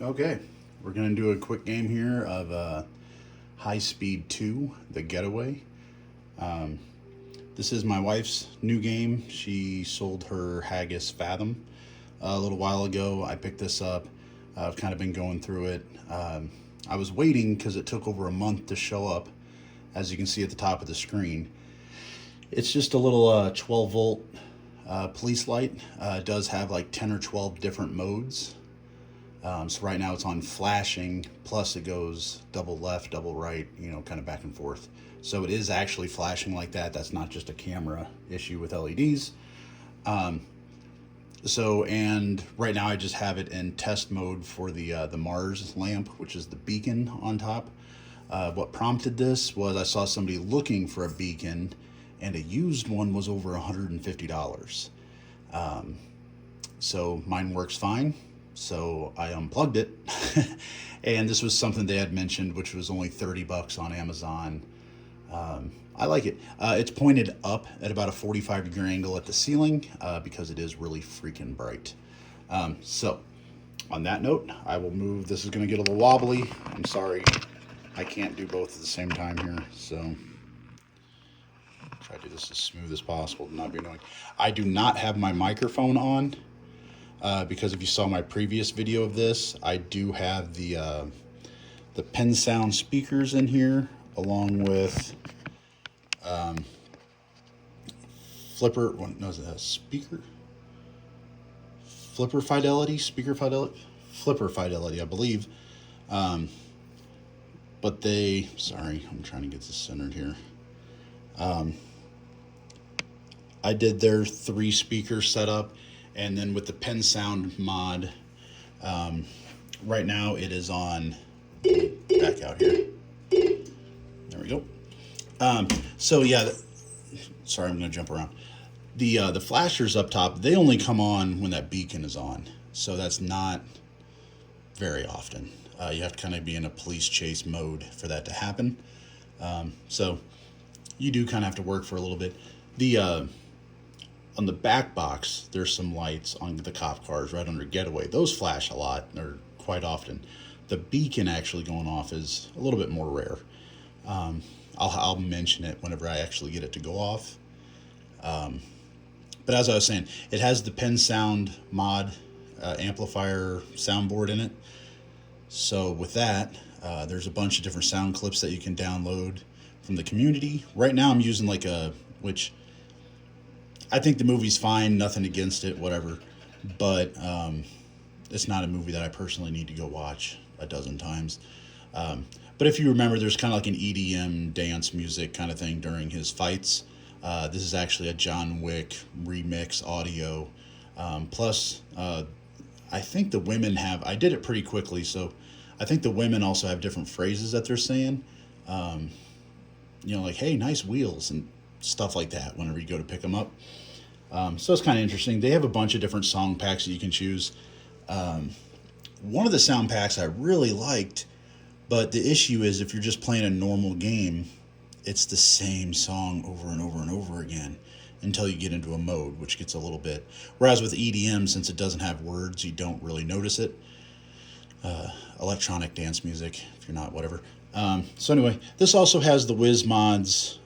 Okay, we're gonna do a quick game here of High Speed 2, the Getaway. Um, this is my wife's new game. She sold her Haggis Fathom a little while ago. I picked this up. I've kind of been going through it. I was waiting because it took over a month to show up, as you can see at the top of the screen. It's just a little 12 volt police light. It does have like 10 or 12 different modes. So right now it's on flashing, plus it goes double left, double right, kind of back and forth. So it is actually flashing like that. That's not just a camera issue with LEDs. And right now I just have it in test mode for the Mars lamp, which is the beacon on top. What prompted this was I saw somebody looking for a beacon, and a used one was over $150. So mine works fine. So I unplugged it, and this was something they had mentioned, which was only $30 on Amazon. I like it. It's pointed up at about a 45-degree angle at the ceiling because it is really freaking bright. So on that note, I will move. This is going to get a little wobbly. I'm sorry. I can't do both at the same time here. So try to do this as smooth as possible to not be annoying. I do not have my microphone on. Because if you saw my previous video of this, I do have the pinsound speakers in here, along with flipper. What no, is that speaker? Flipper fidelity, speaker fidelity, flipper fidelity, I believe. But sorry, I'm trying to get this centered here. I did their 3 speaker setup. And then with the pinsound mod, right now it is on, back out here. There we go. So yeah, sorry, I'm going to jump around. The flashers up top, they only come on when that beacon is on. So that's not very often. You have to kind of be in a police chase mode for that to happen. So you do kind of have to work for a little bit. On the back box, there's some lights on the cop cars right under Getaway. Those flash a lot, or quite often. The beacon actually going off is a little bit more rare. I'll mention it whenever I actually get it to go off. But as I was saying, it has the pinsound mod amplifier soundboard in it. So with that, there's a bunch of different sound clips that you can download from the community. Right now I'm using which I think the movie's fine, nothing against it, whatever. But it's not a movie that I personally need to go watch a dozen times. But if you remember, there's kind of like an EDM dance music kind of thing during his fights. This is actually a John Wick Remix audio. Plus, I think the women I did it pretty quickly, so I think the women also have different phrases that they're saying. Like, hey, nice wheels, and stuff like that whenever you go to pick them up. So it's kind of interesting. They have a bunch of different song packs that you can choose. One of the sound packs I really liked, but the issue is if you're just playing a normal game, it's the same song over and over and over again until you get into a mode, which gets a little bit. Whereas with EDM, since it doesn't have words, you don't really notice it. Electronic dance music, if you're not, whatever. So anyway, this also has the WizMods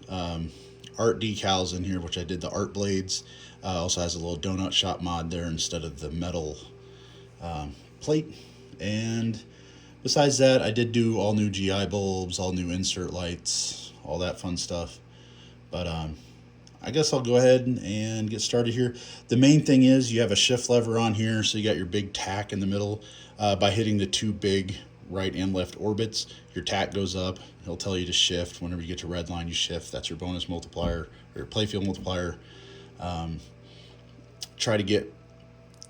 art decals in here, which I did the art blades. Also has a little donut shop mod there instead of the metal plate. And besides that, I did do all new GI bulbs, all new insert lights, all that fun stuff. But I guess I'll go ahead and get started here. The main thing is you have a shift lever on here, so you got your big tack in the middle. By hitting the 2 big right and left orbits, your tack goes up. He'll tell you to shift. Whenever you get to red line, you shift. That's your bonus multiplier, or your playfield multiplier. Try to get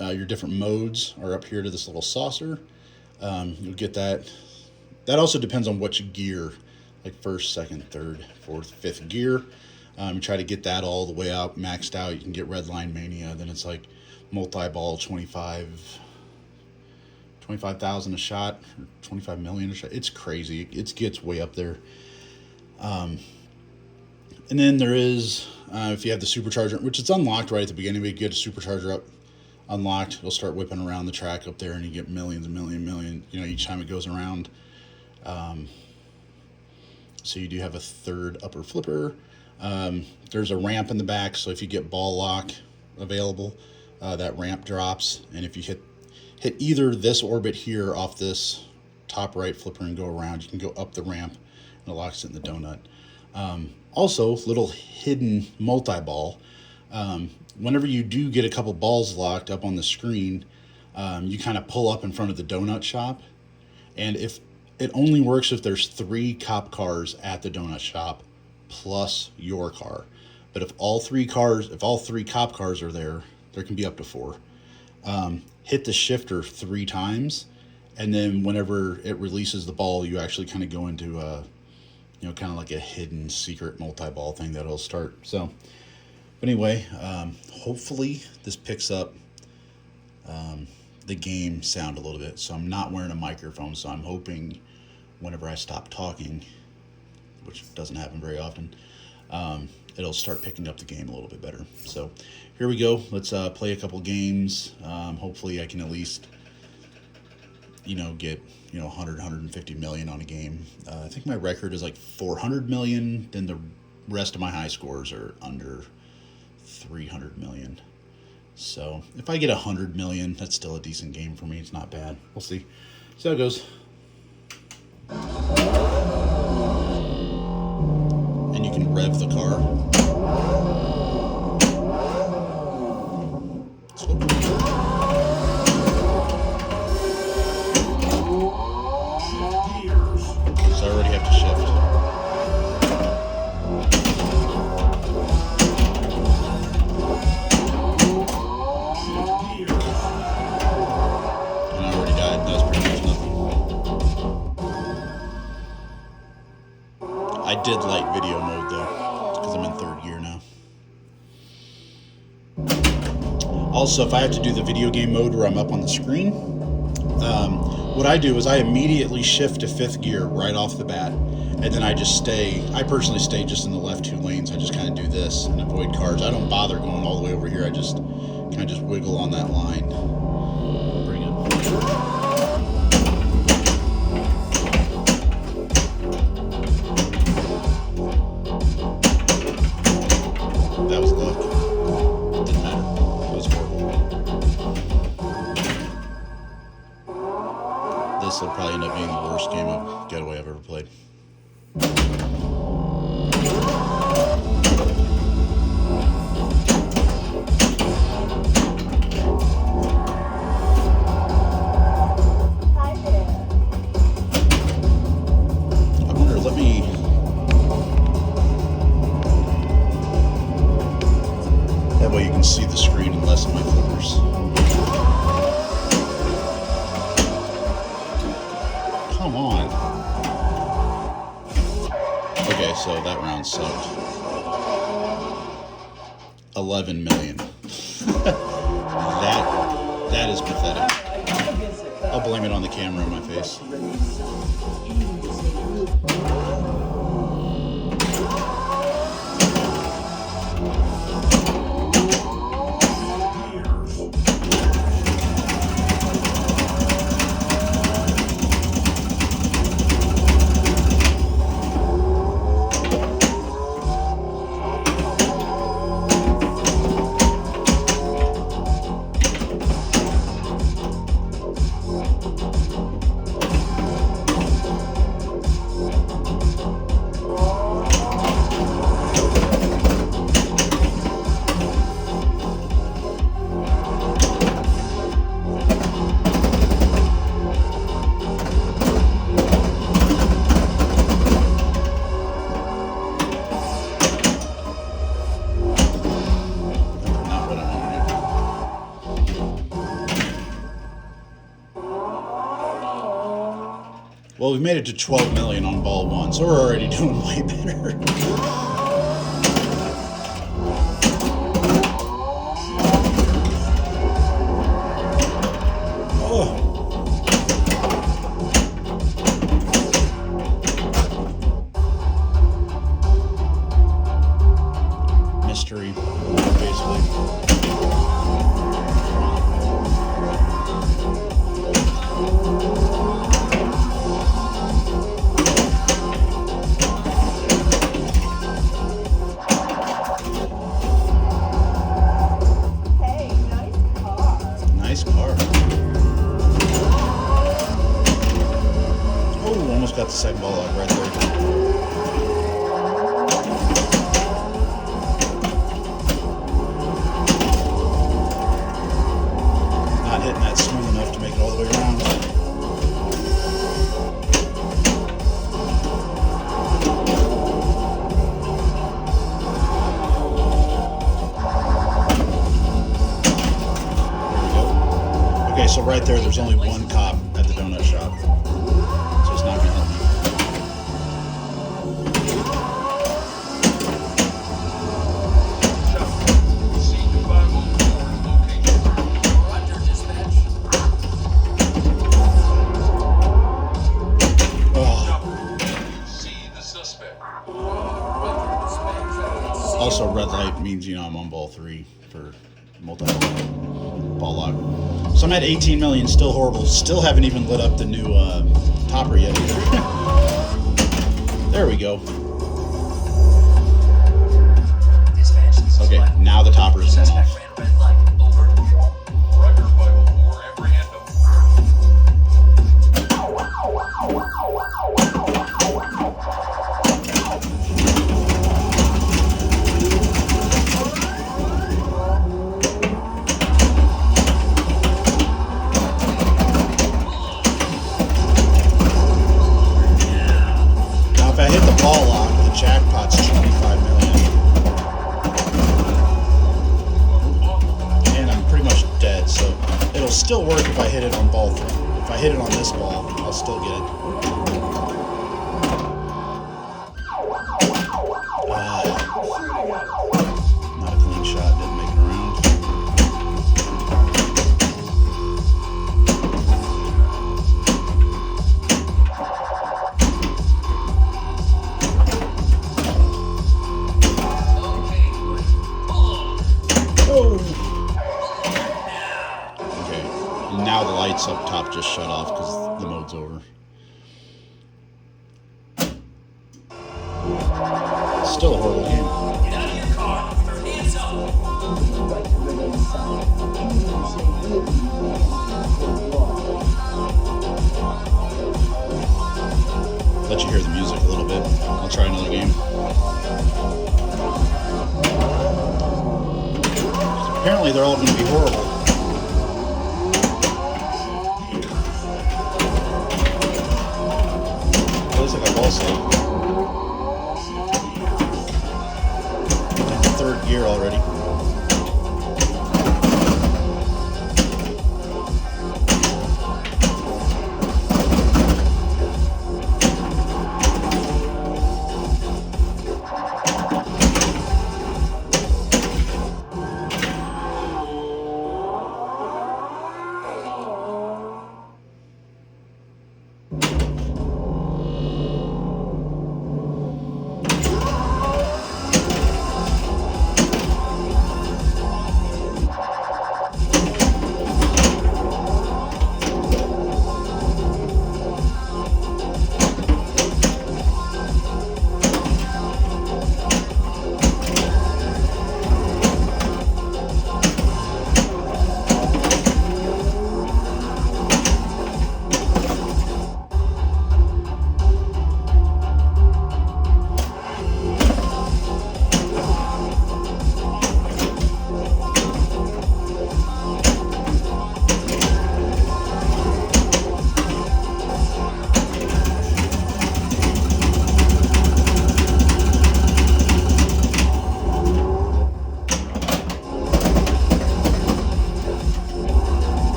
your different modes are up here to this little saucer. You'll get that. That also depends on which gear, like 1st, 2nd, 3rd, 4th, 5th gear. You try to get that all the way out, maxed out. You can get red line mania. Then it's like multi-ball 25,000 a shot, or 25 million a shot. It's crazy. It gets way up there. And then there is, if you have the supercharger, which it's unlocked right at the beginning, but you get a supercharger up unlocked, it'll start whipping around the track up there, and you get millions and millions, you know, each time it goes around. So you do have a third upper flipper. There's a ramp in the back, so if you get ball lock available, that ramp drops, and if you hit either this orbit here off this top right flipper and go around, you can go up the ramp and it locks it in the donut. Also, little hidden multi-ball. Whenever you do get a couple balls locked up on the screen, you kind of pull up in front of the donut shop, and if it only works if there's 3 cop cars at the donut shop plus your car. But if all 3 cop cars are there, there can be up to 4. Hit the shifter 3 times, and then whenever it releases the ball, you actually kind of go into a, you know, kind of like a hidden secret multi-ball thing that'll start. So, but anyway, hopefully this picks up the game sound a little bit. So I'm not wearing a microphone, so I'm hoping whenever I stop talking, which doesn't happen very often, it'll start picking up the game a little bit better. So here we go. Let's play a couple games. Hopefully I can at least, you know, get, you know, 100, 150 million on a game. I think my record is like 400 million. Then the rest of my high scores are under 300 million. So if I get 100 million, that's still a decent game for me. It's not bad. We'll see. See how it goes. And you can rev the car. So I already have to shift. And I already died. That was pretty much nothing. I did light video mode though, because I'm in 3rd gear now. Also, if I have to do the video game mode where I'm up on the screen, what I do is I immediately shift to 5th gear right off the bat, and then I personally stay just in the left 2 lanes. I just kind of do this and avoid cars. I don't bother going all the way over here. I just kind of just wiggle on that line. Bring it. That was luck. Didn't matter. It was horrible. This will probably end up being the worst game of Getaway I've ever played. I wonder, let me... That way you can see the screen and less of my flippers. Come on. Okay, so that round sucked. 11 million. That is pathetic. I'll blame it on the camera in my face. Well, we've made it to 12 million on ball 1, so we're already doing way better. Mystery, basically. got the second ball lock right there. Not hitting that smooth enough to make it all the way around. Okay, so right there's only one cop at the donut shop. So it's not gonna help me. Also, red light means, you know, I'm on ball 3 for multi-ball lock. So I'm at 18 million, still horrible. Still haven't even lit up the new topper yet either. There we go. Okay, now the topper is going off. Ball lock, the jackpot's 25 million. And I'm pretty much dead, so it'll still work if I hit it on ball 3. If I hit it on this ball, I'll still get it. Not a clean shot, didn't make it around. Now the lights up top just shut off because the mode's over. Still a horrible game. Get out of your car. Hands up. Let you hear the music a little bit. I'll try another game. Apparently they're all going to be horrible. Looks like a ball save. In the 3rd gear already.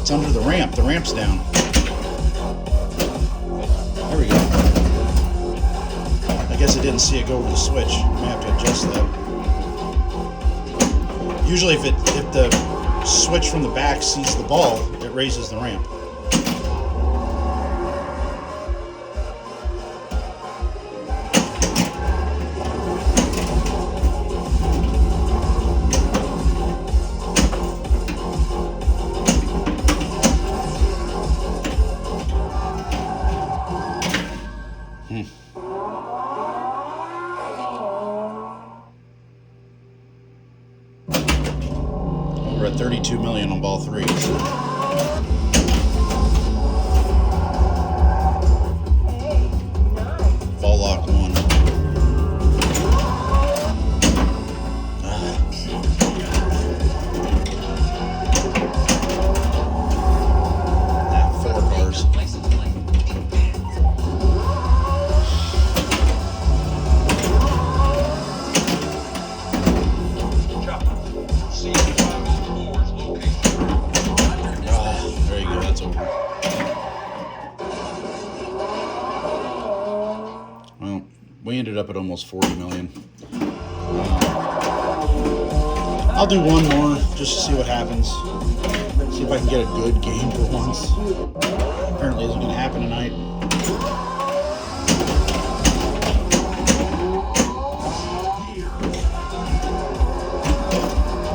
It's under the ramp. The ramp's down. There we go. I guess I didn't see it go over the switch. I may have to adjust that. Usually if the switch from the back sees the ball, it raises the ramp. We're at 32 million on ball 3. Ball lock 1. Well, we ended up at almost 40 million. I'll do one more just to see what happens. See if I can get a good game for once. Apparently isn't going to happen tonight.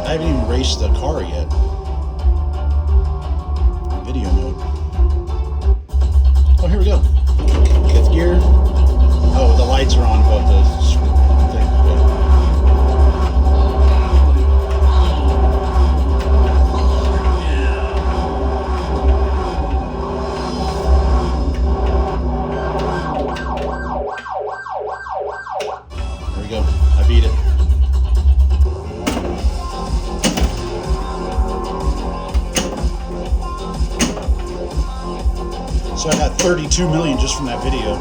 I haven't even raced the car yet. Video mode. Oh, here we go. 5th gear. Oh, the lights are on above the thing. There we go. I beat it. So I got 32 million just from that video.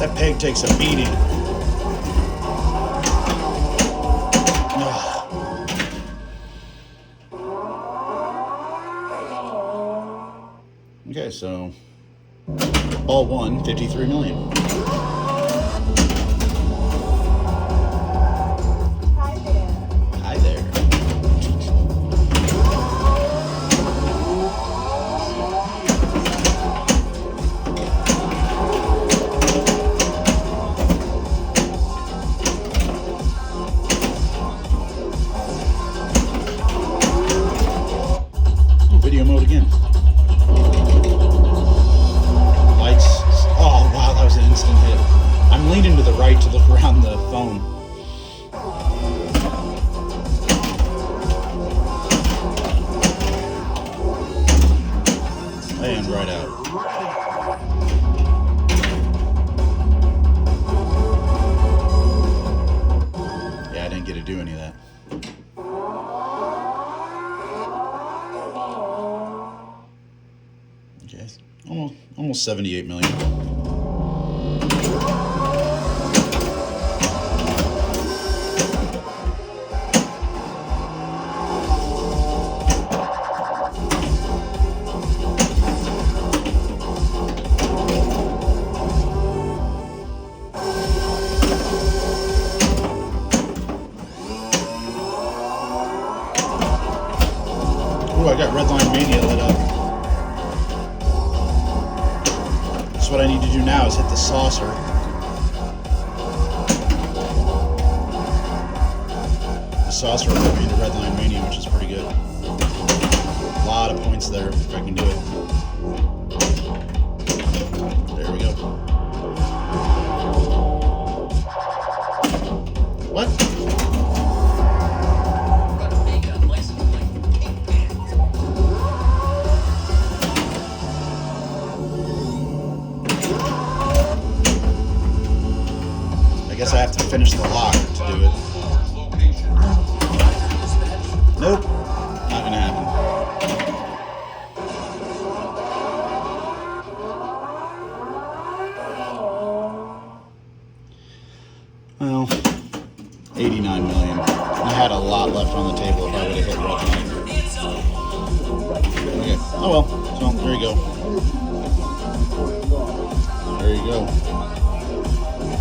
That peg takes a beating. Okay, so ball 1, 53 million. Hi there. Video mode again. Lights. Oh wow, that was an instant hit. I'm leaning to the right to look around the phone. And right out. Yeah, I didn't get to do any of that. Okay, almost 78 million. Oh, I got Redline Mania lit up. So what I need to do now is hit the saucer. The saucer will put me into Redline Mania, which is pretty good. A lot of points there if I can do it. There we go. What? I guess I have to finish the lock to do it. Nope, not gonna happen. Well, $8 89 million. I had a lot left on the table if I would have hit red tonight. Okay. Oh well. So there you go. There you go.